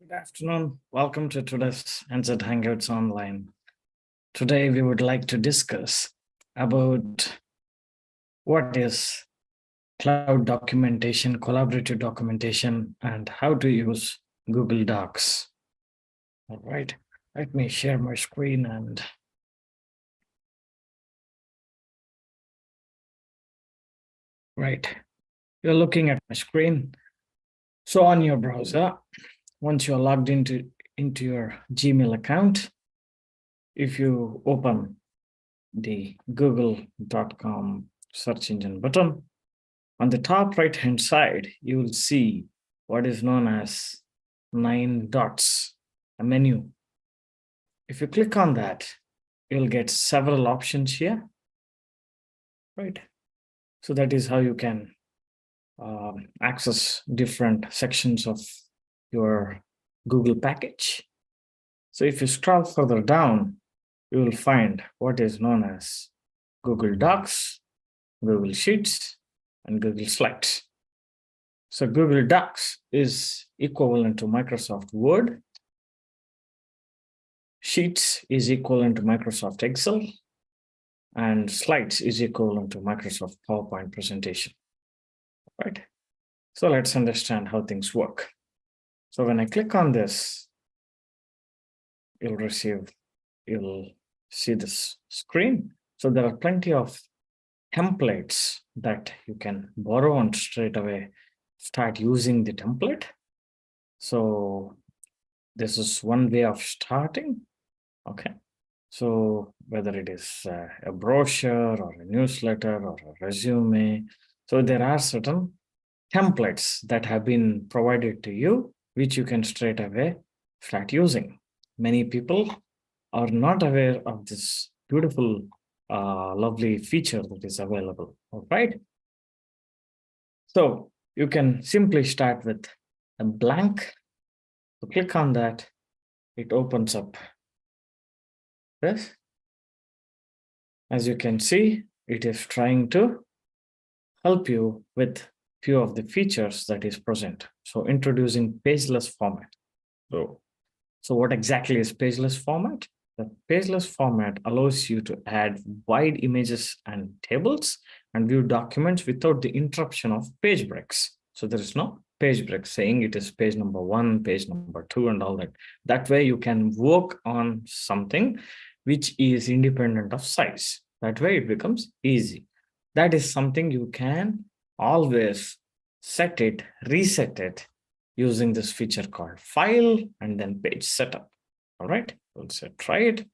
Good afternoon. Welcome to today's NZ Hangouts Online. Today, we would like to discuss about what is cloud documentation, collaborative documentation, and how to use Google Docs. All right, let me share my screen and right. You're looking at my screen. So on your browser, once you're logged into your Gmail account, if you open the google.com search engine button, on the top right hand side, you will see what is known as 9 dots, a menu. If you click on that, you'll get several options here, right? So that is how you can access different sections of your Google package. So if you scroll further down, you will find what is known as Google Docs, Google Sheets, and Google Slides. So Google Docs is equivalent to Microsoft Word. Sheets is equivalent to Microsoft Excel. And Slides is equivalent to Microsoft PowerPoint presentation, right? So let's understand how things work. So when I click on this, you'll see this screen. So there are plenty of templates that you can borrow and straight away start using the template. So this is one way of starting. Okay. So whether it is a brochure or a newsletter or a resume, so there are certain templates that have been provided to you, which you can straight away start using. Many people are not aware of this beautiful, lovely feature that is available. All right. So you can simply start with a blank. So click on that. It opens up this. As you can see, it is trying to help you with few of the features that is present. So introducing pageless format. So what exactly is pageless format? The pageless format allows you to add wide images and tables and view documents without the interruption of page breaks. So there is no page break saying it is page number 1, page number 2, and all that. That way you can work on something which is independent of size. That way it becomes easy. That is something you can always set it, reset it using this feature called file and then page setup. All right, we'll say try it.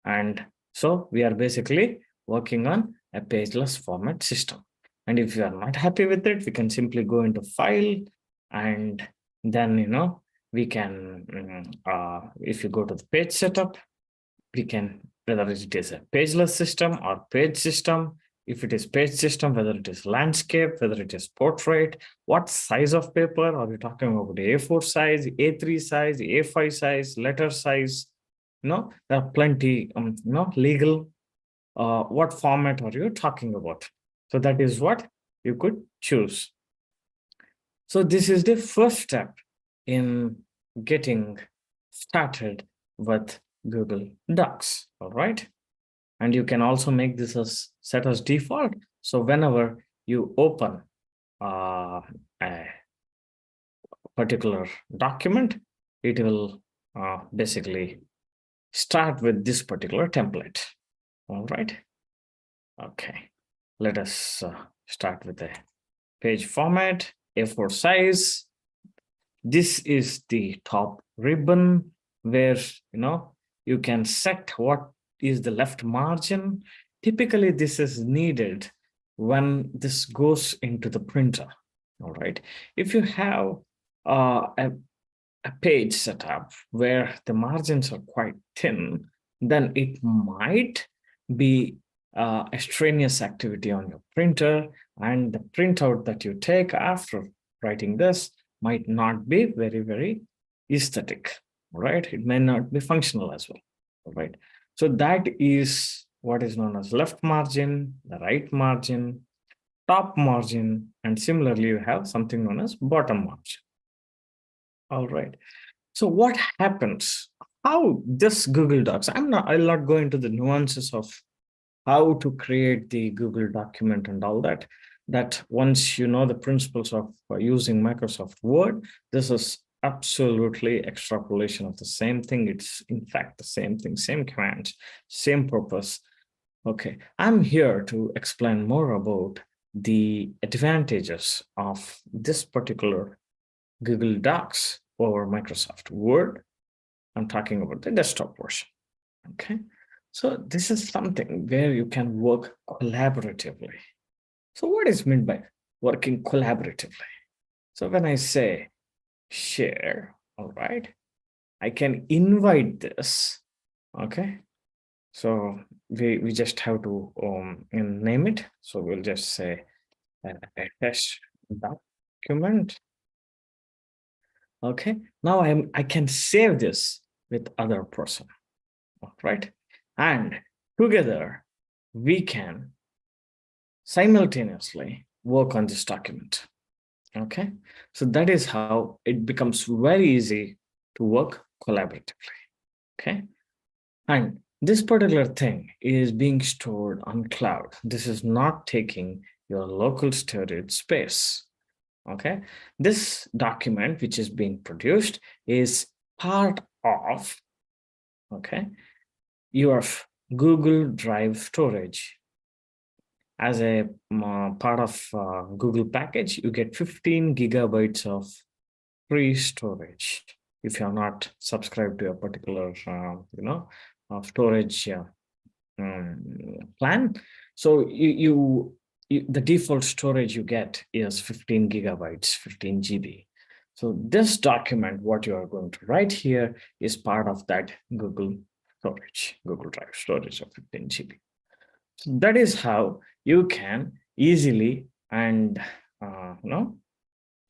And so we are basically working on a pageless format system. And if you are not happy with it, we can simply go into file and then, we can, if you go to the page setup, we can, whether it is a pageless system or page system, if it is page system, whether it is landscape, whether it is portrait, what size of paper are we talking about? A4 size, A3 size, A5 size, letter size? There are plenty, legal. What format are you talking about? So that is what you could choose. So this is the first step in getting started with Google Docs. All right. And you can also make this as set as default. So whenever you open a particular document, it will basically start with this particular template. All right. Okay. Let us start with the page format, A4 size. This is the top ribbon where, you can set what is the left margin. Typically, this is needed when this goes into the printer. All right. If you have a page setup where the margins are quite thin, then it might be a strenuous activity on your printer, and the printout that you take after writing this might not be very, very aesthetic. All right. It may not be functional as well. All right. So that is what is known as left margin, the right margin, top margin, and similarly, you have something known as bottom margin. All right. So what happens? How this Google Docs? I'll not go into the nuances of how to create the Google document and all that. That once you know the principles of using Microsoft Word, this is absolutely extrapolation of the same thing. It's in fact the same thing, same commands, same purpose. Okay, I'm here to explain more about the advantages of this particular Google Docs over Microsoft Word. I'm talking about the desktop version. Okay, so this is something where you can work collaboratively. So what is meant by working collaboratively? So when I say share, all right, I can invite this. Okay, so we just have to name it. So we'll just say a test document. Okay, now I can save this with other person. All right, and together we can simultaneously work on this document. Okay, so that is how it becomes very easy to work collaboratively. Okay, and this particular thing is being stored on cloud. This is not taking your local storage space. Okay, this document which is being produced is part of, okay, your Google Drive storage. As a part of Google package, you get 15 gigabytes of free storage if you're not subscribed to a particular, storage plan. So the default storage you get is 15 gigabytes, 15 GB. So this document, what you are going to write here, is part of that Google storage, Google Drive storage of 15 GB. So that is how you can easily and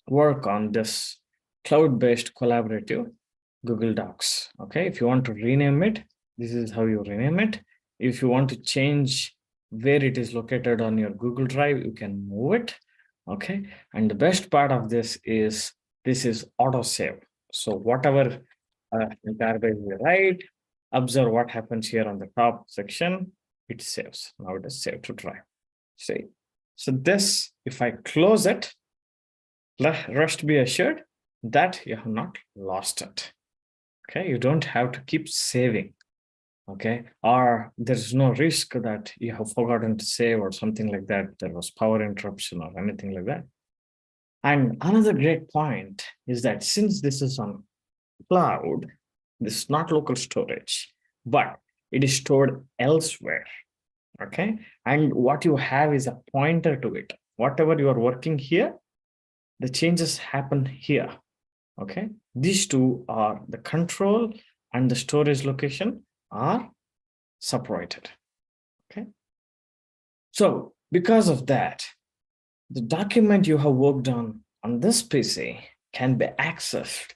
work on this cloud-based collaborative Google Docs. Okay, if you want to rename it, this is how you rename it. If you want to change where it is located on your Google Drive, you can move it. Okay, and the best part of this is auto save. So whatever garbage we write, observe what happens here on the top section. It saves. Now it is saved to Drive. See, so this, if I close it, rest be assured that you have not lost it. Okay, you don't have to keep saving. Okay, or there's no risk that you have forgotten to save or something like that. There was power interruption or anything like that. And another great point is that since this is on cloud, this is not local storage, but it is stored elsewhere. Okay, and what you have is a pointer to it. Whatever you are working here, the changes happen here. Okay, these two are the control and the storage location are separated. Okay, so because of that, the document you have worked on this PC can be accessed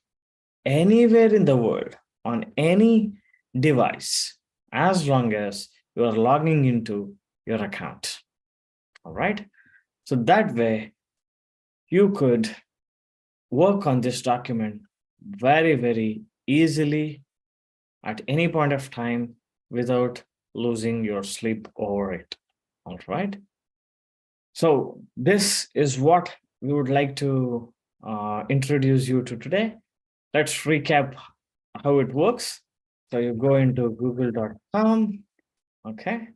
anywhere in the world on any device as long as you are logging into your account. All right, so that way you could work on this document very, very easily at any point of time without losing your sleep over it. All right. So this is what we would like to introduce you to today. Let's recap how it works. So you go into google.com. Okay.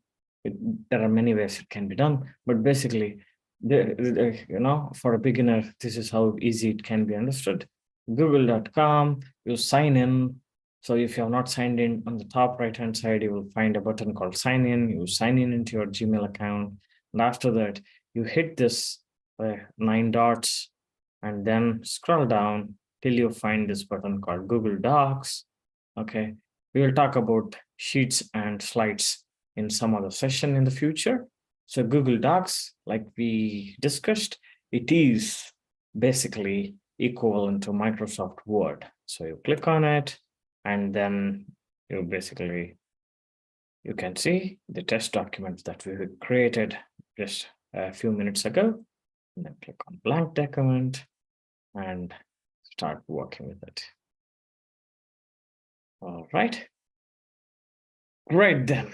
There are many ways it can be done, but basically, for a beginner, this is how easy it can be understood. Google.com, you sign in. So if you have not signed in, on the top right-hand side, you will find a button called sign in. You sign in into your Gmail account. And after that, you hit this 9 dots and then scroll down till you find this button called Google Docs. Okay, we will talk about sheets and slides in some other session in the future. So Google Docs, like we discussed, it is basically equivalent to Microsoft Word. So you click on it, and then you can see the test documents that we created just a few minutes ago. And then click on blank document and start working with it. All right. Great then.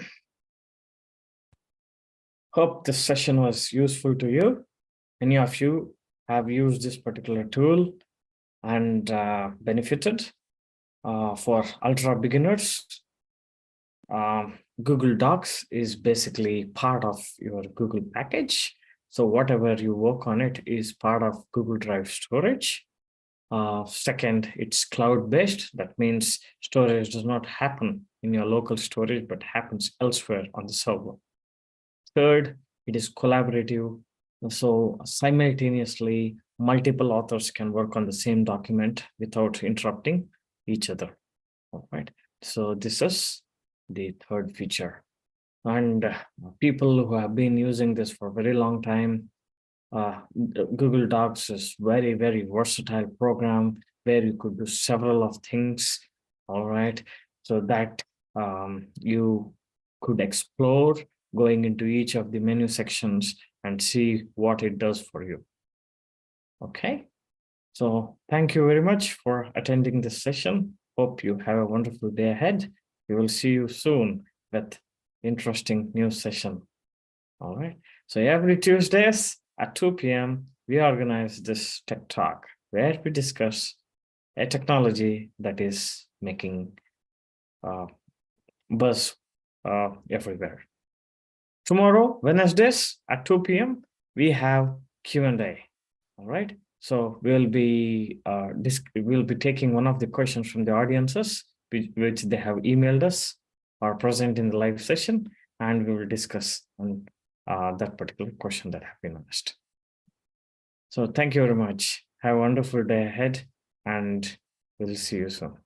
Hope this session was useful to you. Any of you have used this particular tool and benefited. For ultra beginners, Google Docs is basically part of your Google package. So whatever you work on it is part of Google Drive storage. Second, it's cloud-based. That means storage does not happen in your local storage, but happens elsewhere on the server. Third, it is collaborative. So simultaneously, multiple authors can work on the same document without interrupting each other. All right. So this is the third feature. And people who have been using this for a very long time, Google Docs is very, very versatile program where you could do several of things. All right. So that you could explore going into each of the menu sections and see what it does for you. Okay. So thank you very much for attending this session. Hope you have a wonderful day ahead. We will see you soon with interesting new session. All right. So every Tuesdays at 2 p.m., we organize this tech talk where we discuss a technology that is making buzz everywhere. Tomorrow, Wednesdays at 2 p.m., we have Q&A. All right. So we'll be taking one of the questions from the audiences, which they have emailed us or present in the live session, and we will discuss on that particular question that have been asked. So thank you very much. Have a wonderful day ahead, and we'll see you soon.